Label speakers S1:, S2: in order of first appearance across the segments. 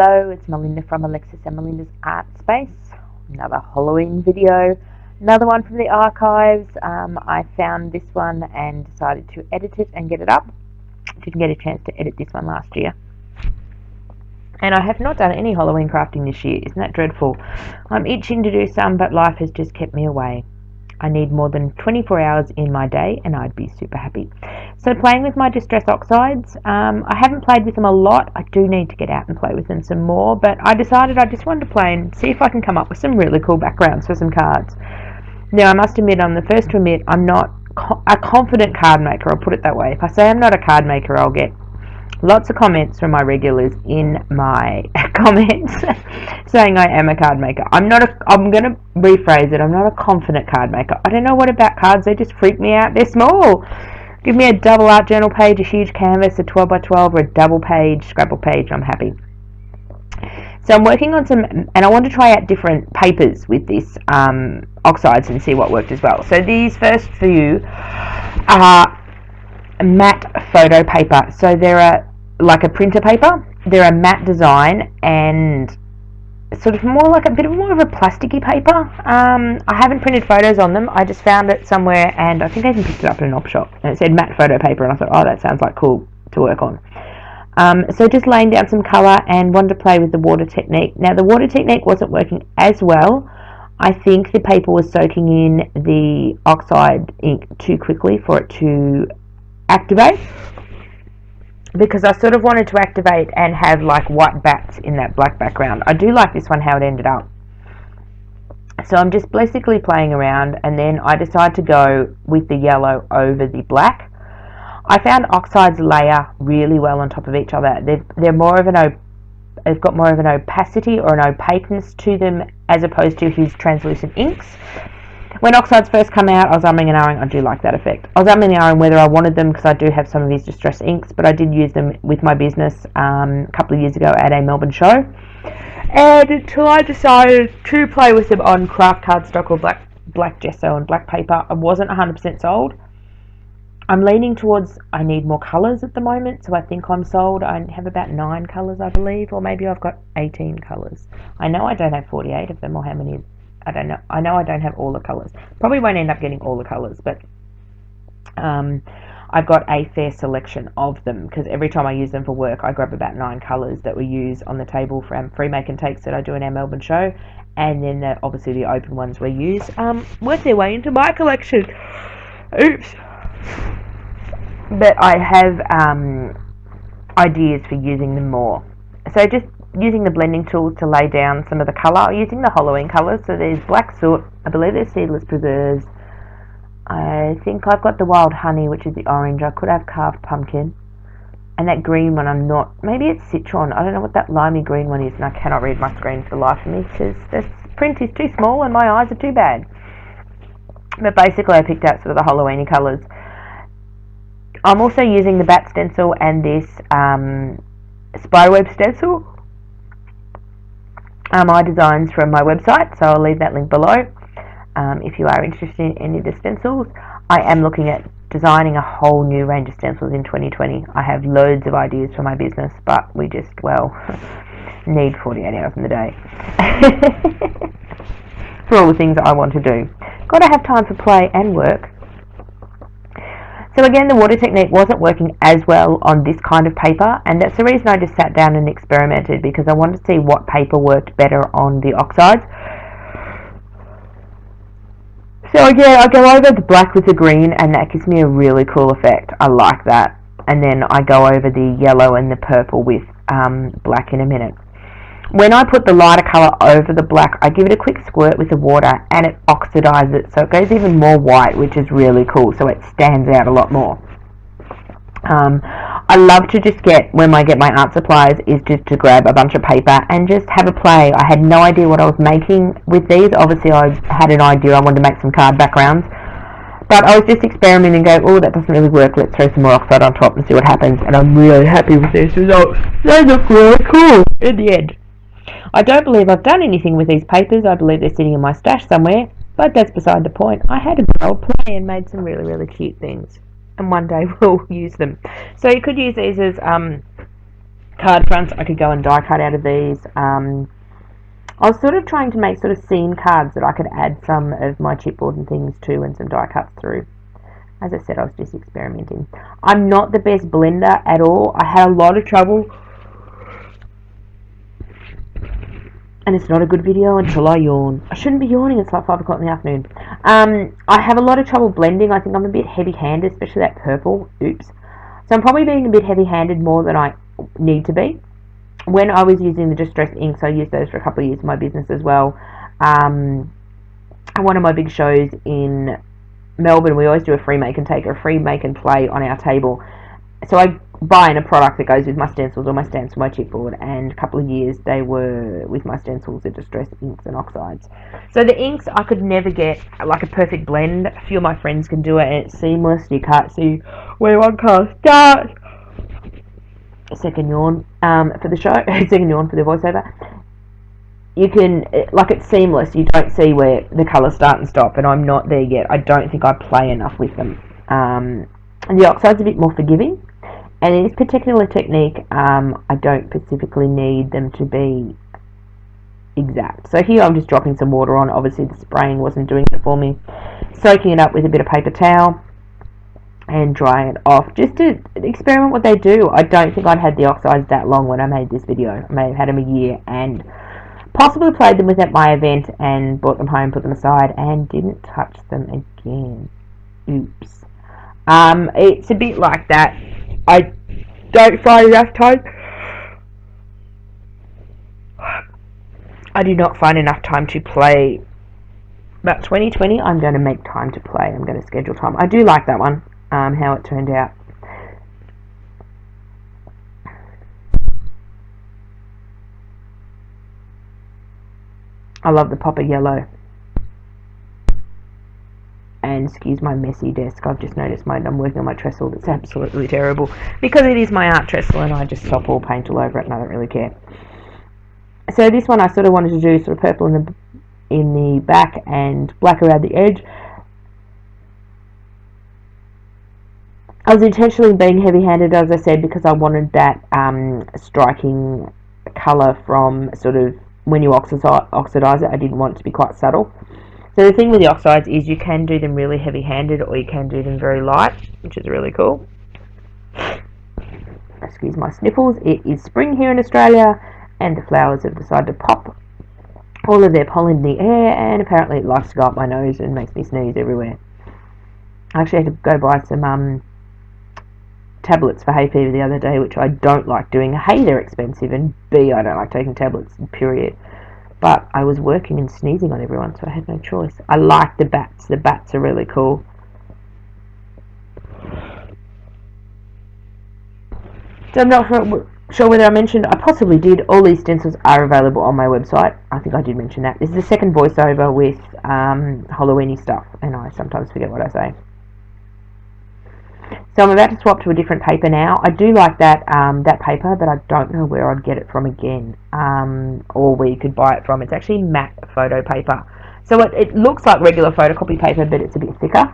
S1: Hello, it's Melinda from Alexis and Melinda's Art Space. Another Halloween video, another one from the archives. I found this one and decided to edit it and get it up. Didn't get a chance to edit this one last year. And I have not done any Halloween crafting this year. Isn't that dreadful? I'm itching to do some, but life has just kept me away. I need more than 24 hours in my day and I'd be super happy. So playing with my Distrsss Oxides, I haven't played with them a lot. I do need to get out and play with them some more, but I decided I just wanted to play and see if I can come up with some really cool backgrounds for some cards. Now I must admit, I'm the first to admit I'm not a confident card maker, I'll put it that way. If I say I'm not a card maker, I'll get lots of comments from my regulars in my comments saying I am a card maker. I'm going to rephrase it, I'm not a confident card maker. I don't know what about cards, they just freak me out. They're small. Give me a double art journal page, a huge canvas, a 12 by 12 or a double page Scrabble page, I'm happy. So I'm working on some, and I want to try out different papers with this Oxides and see what worked as well. So these first few are matte photo paper. So they're like a printer paper. They're a matte design and sort of more like a bit more of a plasticky paper. I haven't printed photos on them. I just found it somewhere and I think I even picked it up in an op shop and it said matte photo paper and I thought, oh, that sounds like cool to work on. So just laying down some colour and wanted to play with the water technique. Now the water technique wasn't working as well. I think the paper was soaking in the oxide ink too quickly for it to activate, because I sort of wanted to activate and have like white bats in that black background. I do like this one how it ended up. So I'm just basically playing around and then I decide to go with the yellow over the black. I found Oxides layer really well on top of each other. They've got more of an opacity or an opaqueness to them as opposed to his translucent inks. When Oxides first come out, I was umming and ahhing. I do like that effect. I was umming and ahhing whether I wanted them because I do have some of these Distrsss inks, but I did use them with my business a couple of years ago at a Melbourne show. And until I decided to play with them on craft cardstock or black gesso and black paper, I wasn't 100% sold. I'm leaning towards I need more colours at the moment, so I think I'm sold. I have about 9 colours, I believe, or maybe I've got 18 colours. I know I don't have 48 of them, or how many. I don't know. I know I don't have all the colours. Probably won't end up getting all the colours, but I've got a fair selection of them because every time I use them for work, I grab about 9 colours that we use on the table for free make and takes that I do in our Melbourne show, and then obviously the open ones we use work their way into my collection. Oops. But I have ideas for using them more. So just using the blending tools to lay down some of the colour, using the Halloween colours. So there's black soot, I believe there's seedless preserves, I think I've got the wild honey, which is the orange. I could have carved pumpkin, and that green one I'm not, maybe it's citron, I don't know what that limey green one is, and I cannot read my screen for the life of me because this print is too small and my eyes are too bad. But basically I picked out sort of the Halloweeny colours. I'm also using the bat stencil and this spiderweb stencil. My designs from my website, so I'll leave that link below if you are interested in any of the stencils. I am looking at designing a whole new range of stencils in 2020. I have loads of ideas for my business, but we just, well, need 48 hours in the day for all the things that I want to do. Got to have time for play and work. So again, the water technique wasn't working as well on this kind of paper, and that's the reason I just sat down and experimented, because I wanted to see what paper worked better on the Oxides. So again, I go over the black with the green, and that gives me a really cool effect. I like that. And then I go over the yellow and the purple with black in a minute. When I put the lighter colour over the black, I give it a quick squirt with the water and it oxidizes it, so it goes even more white, which is really cool, so it stands out a lot more. I love to just when I get my art supplies, is just to grab a bunch of paper and just have a play. I had no idea what I was making with these. Obviously I had an idea, I wanted to make some card backgrounds, but I was just experimenting and going, oh, that doesn't really work, let's throw some more oxide on top and see what happens, and I'm really happy with these results. They look really cool in the end. I don't believe I've done anything with these papers. I believe they're sitting in my stash somewhere, but that's beside the point. I had a good old play and made some really, really cute things, and one day we'll use them. So you could use these as card fronts. I could go and die cut out of these. I was sort of trying to make sort of scene cards that I could add some of my chipboard and things to and some die cuts through. As I said, I was just experimenting. I'm not the best blender at all. I had a lot of trouble. And it's not a good video until I yawn. I shouldn't be yawning, it's like 5 o'clock in the afternoon. I have a lot of trouble blending. I think I'm a bit heavy-handed, especially that purple. Oops. So I'm probably being a bit heavy-handed more than I need to be. When I was using the Distress inks, I used those for a couple of years in my business as well. One of my big shows in Melbourne, we always do a free make and take, or a free make and play on our table. So I buy in a product that goes with my stencils or my stamps for my chipboard, and a couple of years they were with my stencils, the Distrsss inks and oxides. So the inks, I could never get like a perfect blend. A few of my friends can do it and it's seamless. You can't see where one colour starts. Second yawn for the show, second yawn for the voiceover. You can, like, it's seamless. You don't see where the colours start and stop, and I'm not there yet. I don't think I play enough with them. And the oxide's a bit more forgiving. And in this particular technique, I don't specifically need them to be exact. So here I'm just dropping some water on. Obviously the spraying wasn't doing it for me. Soaking it up with a bit of paper towel and drying it off, just to experiment what they do. I don't think I'd had the oxides that long when I made this video. I may have had them a year and possibly played them with at my event and brought them home, put them aside, and didn't touch them again. Oops. It's a bit like that. I don't find enough time. I do not find enough time to play. But 2020, I'm going to make time to play. I'm going to schedule time. I do like that one, how it turned out. I love the pop of yellow. And excuse my messy desk, I've just noticed I'm working on my trestle that's absolutely terrible, because it is my art trestle and I just stop all paint all over it and I don't really care. So this one I sort of wanted to do sort of purple in the back and black around the edge. I was intentionally being heavy-handed, as I said, because I wanted that striking colour from sort of when you oxidize it. I didn't want it to be quite subtle. So the thing with the oxides is you can do them really heavy-handed or you can do them very light, which is really cool. Excuse my sniffles. It is spring here in Australia and the flowers have decided to pop all of their pollen in the air, and apparently it likes to go up my nose and makes me sneeze everywhere. I actually had to go buy some tablets for hay fever the other day, which I don't like doing. A, they're expensive, and B, I don't like taking tablets, period. But I was working and sneezing on everyone, so I had no choice. I like the bats. The bats are really cool. So I'm not sure whether I mentioned, I possibly did, all these stencils are available on my website. I think I did mention that. This is the second voiceover with Halloweeny stuff, and I sometimes forget what I say. So I'm about to swap to a different paper now. I do like that that paper, but I don't know where I'd get it from again, or where you could buy it from. It's actually matte photo paper. So it looks like regular photocopy paper, but it's a bit thicker.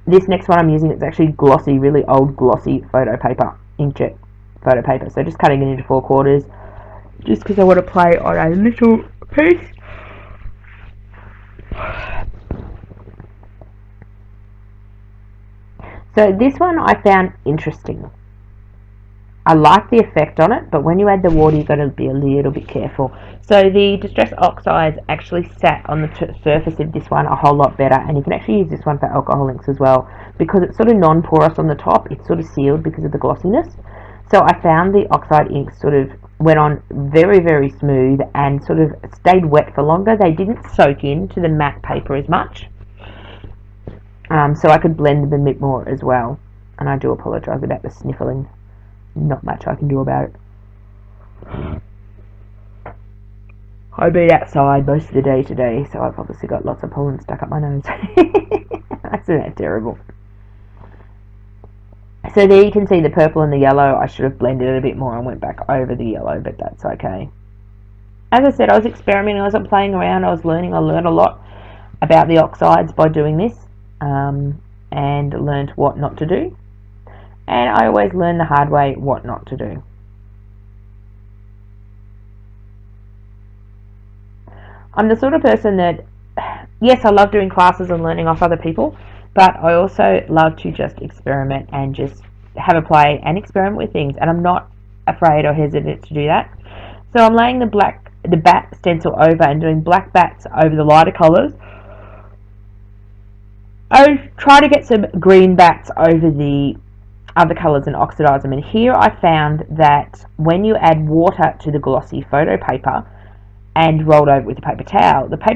S1: This next one I'm using, it's actually glossy, really old glossy photo paper, inkjet photo paper. So just cutting it into 4/4, just because I want to play on a little piece. So this one I found interesting. I like the effect on it, but when you add the water, you've got to be a little bit careful. So the Distrsss Oxides actually sat on the surface of this one a whole lot better, and you can actually use this one for alcohol inks as well, because it's sort of non-porous on the top. It's sort of sealed because of the glossiness. So I found the oxide inks sort of went on very, very smooth and sort of stayed wet for longer. They didn't soak into the matte paper as much. So I could blend them a bit more as well. And I do apologise about the sniffling. Not much I can do about it. I've been outside most of the day today, so I've obviously got lots of pollen stuck up my nose. Isn't that terrible? So there you can see the purple and the yellow. I should have blended it a bit more and went back over the yellow, but that's okay. As I said, I was experimenting, I wasn't playing around, I was learning. I learned a lot about the oxides by doing this, and learned what not to do. and I always learn the hard way what not to do. I'm the sort of person that, yes, I love doing classes and learning off other people, but I also love to just experiment and just have a play and experiment with things, and I'm not afraid or hesitant to do that. So I'm laying the bat stencil over and doing black bats over the lighter colours. I try to get some green bats over the other colours and oxidize them, and here I found that when you add water to the glossy photo paper and rolled over with the paper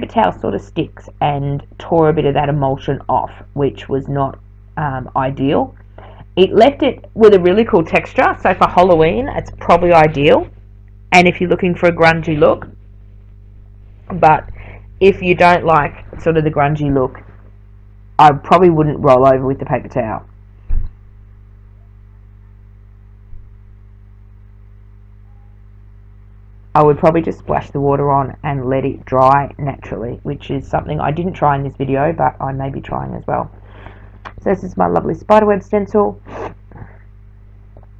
S1: towel sort of sticks and tore a bit of that emulsion off, which was not ideal. It left it with a really cool texture, so for Halloween it's probably ideal, and if you're looking for a grungy look. But if you don't like sort of the grungy look, I probably wouldn't roll over with the paper towel. I would probably just splash the water on and let it dry naturally, which is something I didn't try in this video, but I may be trying as well. So this is my lovely spiderweb stencil,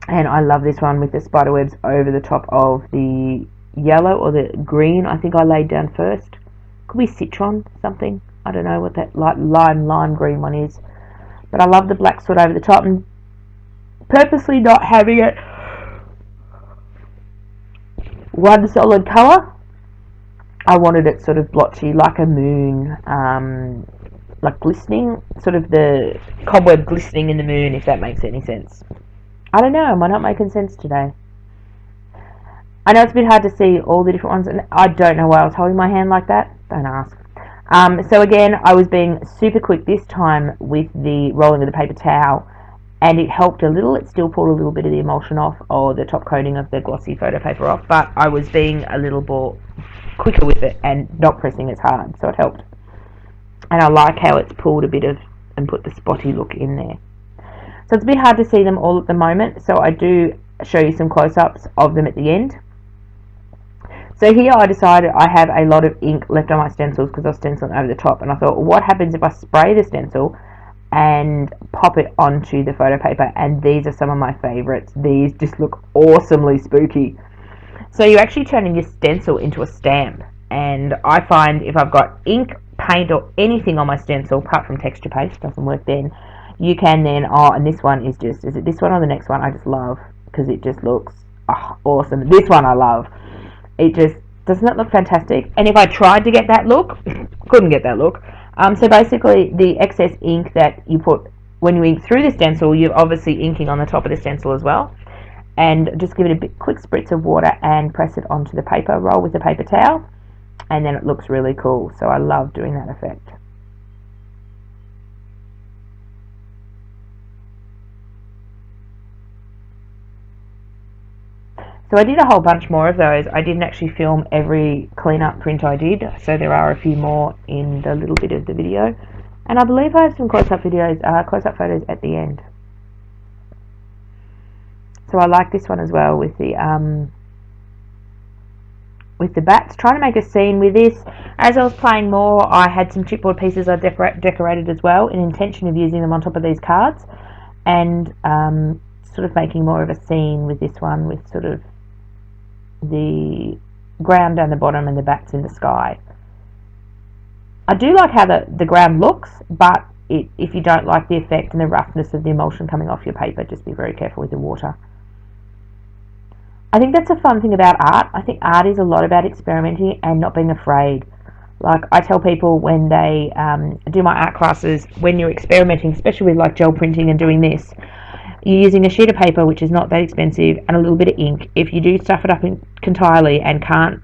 S1: and I love this one with the spiderwebs over the top of the yellow or the green I think I laid down first. Could be citron something, I don't know what that lime green one is, but I love the black sort over the top, and purposely not having it one solid colour. I wanted it sort of blotchy, like a moon, like glistening, sort of the cobweb glistening in the moon, if that makes any sense. I don't know, am I not making sense today? I know it's a bit hard to see all the different ones, and I don't know why I was holding my hand like that, don't ask. So again, I was being super quick this time with the rolling of the paper towel, and it helped a little. It still pulled a little bit of the emulsion off, or the top coating of the glossy photo paper off, but I was being a little more quicker with it and not pressing as hard, so it helped. And I like how it's pulled a bit of and put the spotty look in there. So it's a bit hard to see them all at the moment, so I do show you some close-ups of them at the end. So here I decided I have a lot of ink left on my stencils because I was stenciling over the top, and I thought, well, what happens if I spray the stencil and pop it onto the photo paper? And these are some of my favourites. These just look awesomely spooky. So you're actually turning your stencil into a stamp, and I find if I've got ink, paint or anything on my stencil, apart from texture paste, doesn't work then, you can then, and this one is just, is it this one or the next one? I just love, because it just looks awesome. This one I love. It just, doesn't it look fantastic? And if I tried to get that look, couldn't get that look. So basically the excess ink that you put when you ink through the stencil, you're obviously inking on the top of the stencil as well. And just give it a quick spritz of water and press it onto the paper, roll with the paper towel, and then it looks really cool. So I love doing that effect. So I did a whole bunch more of those. I didn't actually film every cleanup print I did, so there are a few more in the little bit of the video. And I believe I have some close-up videos, close-up photos at the end. So I like this one as well with the bats. Trying to make a scene with this. As I was playing more, I had some chipboard pieces I decorated as well, in intention of using them on top of these cards, and sort of making more of a scene with this one, with sort of the ground down the bottom and the bats in the sky. I do like how the ground looks, but if you don't like the effect and the roughness of the emulsion coming off your paper, just be very careful with the water. I think that's a fun thing about art. I think art is a lot about experimenting and not being afraid. Like I tell people when they do my art classes, when you're experimenting, especially with like gel printing and doing this, you're using a sheet of paper, which is not that expensive, and a little bit of ink. If you do stuff it up entirely and can't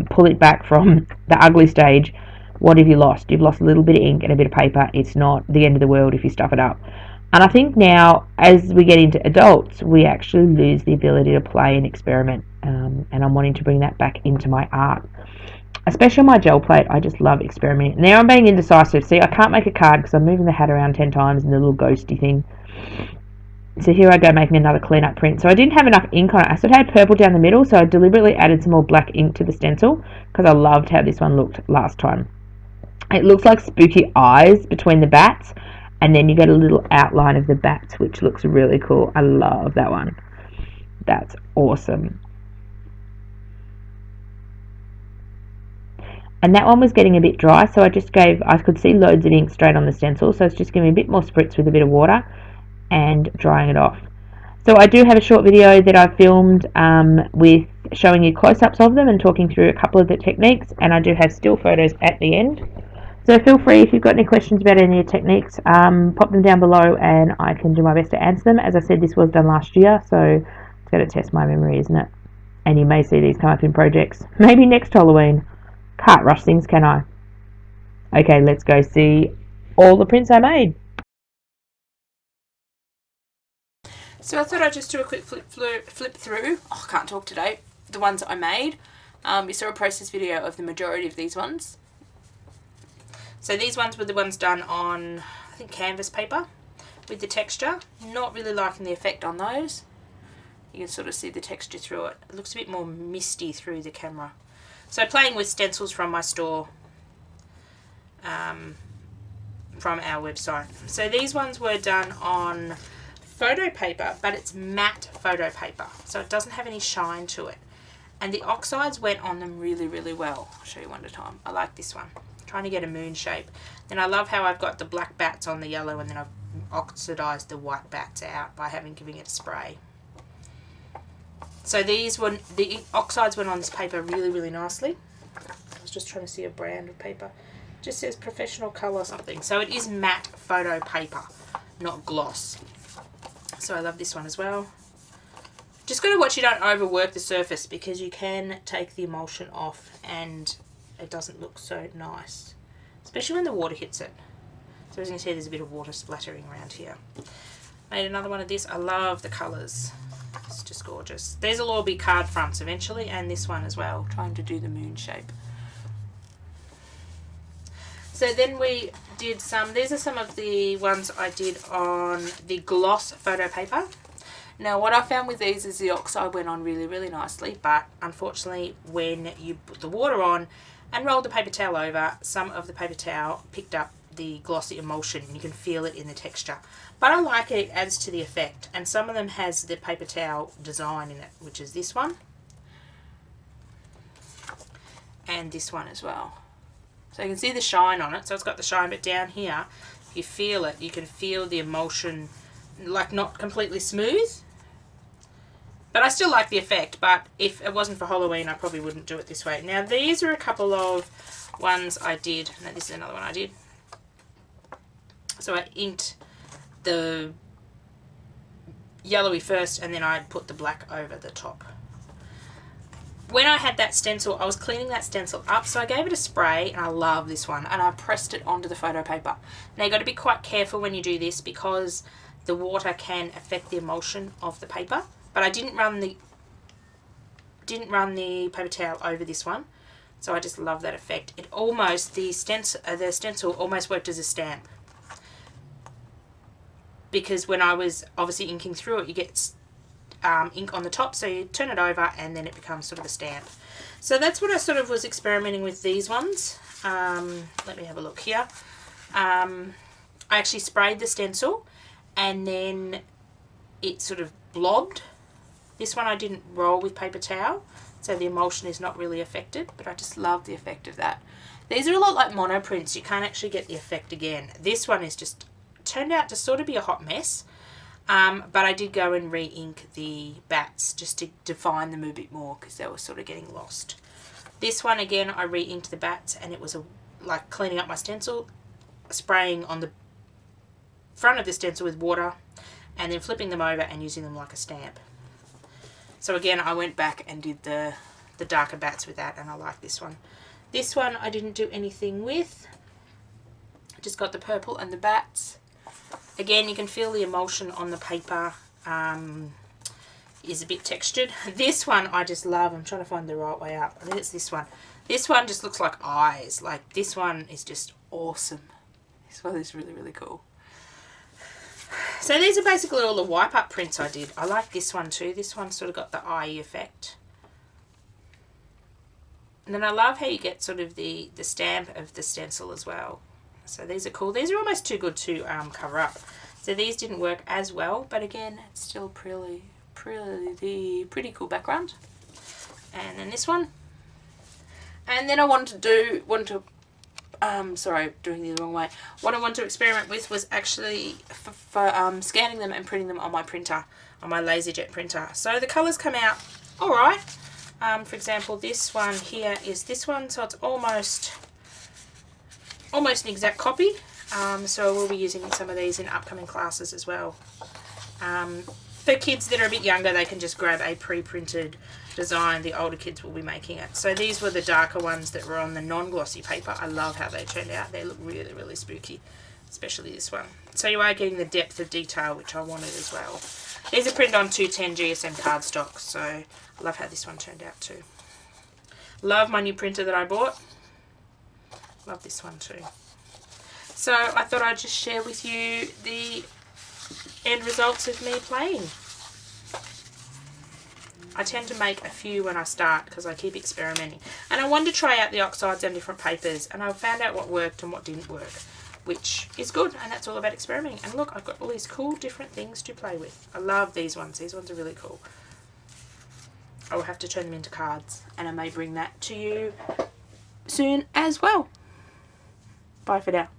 S1: pull it back from the ugly stage, what have you lost? You've lost a little bit of ink and a bit of paper. It's not the end of the world if you stuff it up. And I think now, as we get into adults, we actually lose the ability to play and experiment, and I'm wanting to bring that back into my art. Especially on my gel plate, I just love experimenting. Now I'm being indecisive. See, I can't make a card because I'm moving the hat around 10 times and the little ghosty thing. So here I go making another cleanup print. So I didn't have enough ink on it. I sort of had purple down the middle, so I deliberately added some more black ink to the stencil because I loved how this one looked last time. It looks like spooky eyes between the bats, and then you get a little outline of the bats, which looks really cool. I love that one. That's awesome. And that one was getting a bit dry, so I could see loads of ink straight on the stencil, so it's just giving me a bit more spritz with a bit of water and drying it off. So I do have a short video that I filmed with showing you close-ups of them and talking through a couple of the techniques, and I do have still photos at the end. So feel free, if you've got any questions about any of the techniques, pop them down below and I can do my best to answer them. As I said, this was done last year, so it's going to test my memory, isn't it? And you may see these come up in projects. Maybe next Halloween. Can't rush things, can I? Okay, let's go see all the prints I made.
S2: So I thought I'd just do a quick flip through. Oh, I can't talk today. The ones that I made. You saw a process video of the majority of these ones. So these ones were the ones done on, I think, canvas paper with the texture. Not really liking the effect on those. You can sort of see the texture through it. It looks a bit more misty through the camera. So playing with stencils from my store, from our website. So these ones were done on photo paper, but it's matte photo paper, so it doesn't have any shine to it. And the oxides went on them really, really well. I'll show you one at a time. I like this one. I'm trying to get a moon shape. Then I love how I've got the black bats on the yellow, and then I've oxidized the white bats out by giving it a spray. So the oxides went on this paper really, really nicely. I was just trying to see a brand of paper. It just says professional colour something. So it is matte photo paper, not gloss. So I love this one as well. Just got to watch you don't overwork the surface, because you can take the emulsion off and it doesn't look so nice, especially when the water hits it. So as you can see, there's a bit of water splattering around here. Made another one of this. I love the colours. It's just gorgeous. These will all be card fronts eventually, and this one as well, trying to do the moon shape. So then we did these are some of the ones I did on the gloss photo paper. Now what I found with these is the oxide went on really, really nicely, but unfortunately when you put the water on and rolled the paper towel over, some of the paper towel picked up the glossy emulsion, and you can feel it in the texture. But I like it, it adds to the effect, and some of them has the paper towel design in it, which is this one and this one as well. So you can see the shine on it, so it's got the shine, but down here, if you feel it, you can feel the emulsion, like not completely smooth. But I still like the effect, but if it wasn't for Halloween, I probably wouldn't do it this way. Now these are a couple of ones I did. Now this is another one I did. So I inked the yellowy first, and then I put the black over the top. When I had that stencil, I was cleaning that stencil up, so I gave it a spray, and I love this one, and I pressed it onto the photo paper. Now you've got to be quite careful when you do this, because the water can affect the emulsion of the paper. But I didn't run the paper towel over this one, so I just love that effect. It almost, the stencil almost worked as a stamp, because when I was obviously inking through it, you get ink on the top, so you turn it over and then it becomes sort of a stamp. So that's what I sort of was experimenting with these ones. Let me have a look here. I actually sprayed the stencil and then it sort of blobbed. This one I didn't roll with paper towel, so the emulsion is not really affected, but I just love the effect of that. These are a lot like mono prints. You can't actually get the effect again. This one is just turned out to sort of be a hot mess. But I did go and re-ink the bats just to define them a bit more, because they were sort of getting lost. This one again, I re-inked the bats, and it was like cleaning up my stencil, spraying on the front of the stencil with water, and then flipping them over and using them like a stamp. So again, I went back and did the darker bats with that, and I like this one. This one I didn't do anything with. I just got the purple and the bats. Again, you can feel the emulsion on the paper is a bit textured. This one I just love. I'm trying to find the right way up. I think it's this one. This one just looks like eyes. Like, this one is just awesome. This one is really, really cool. So these are basically all the wipe up prints I did. I like this one too. This one sort of got the eye effect. And then I love how you get sort of the stamp of the stencil as well. So these are cool. These are almost too good to cover up. So these didn't work as well, but again, it's still pretty cool background. And then this one. And then I wanted to sorry, doing it the wrong way. What I wanted to experiment with was actually for scanning them and printing them on my printer, on my LaserJet printer. So the colours come out all right. For example, this one here is this one, so it's almost an exact copy. So we'll be using some of these in upcoming classes as well. For kids that are a bit younger, they can just grab a pre-printed design. The older kids will be making it. So these were the darker ones that were on the non-glossy paper. I love how they turned out. They look really, really spooky, especially this one. So you are getting the depth of detail, which I wanted as well. These are printed on 210 GSM cardstock, so I love how this one turned out too. Love my new printer that I bought. Love this one too. So I thought I'd just share with you the end results of me playing. I tend to make a few when I start because I keep experimenting. And I wanted to try out the oxides on different papers, and I found out what worked and what didn't work, which is good, and that's all about experimenting. And look, I've got all these cool different things to play with. I love these ones. These ones are really cool. I will have to turn them into cards, and I may bring that to you soon as well. Bye for now.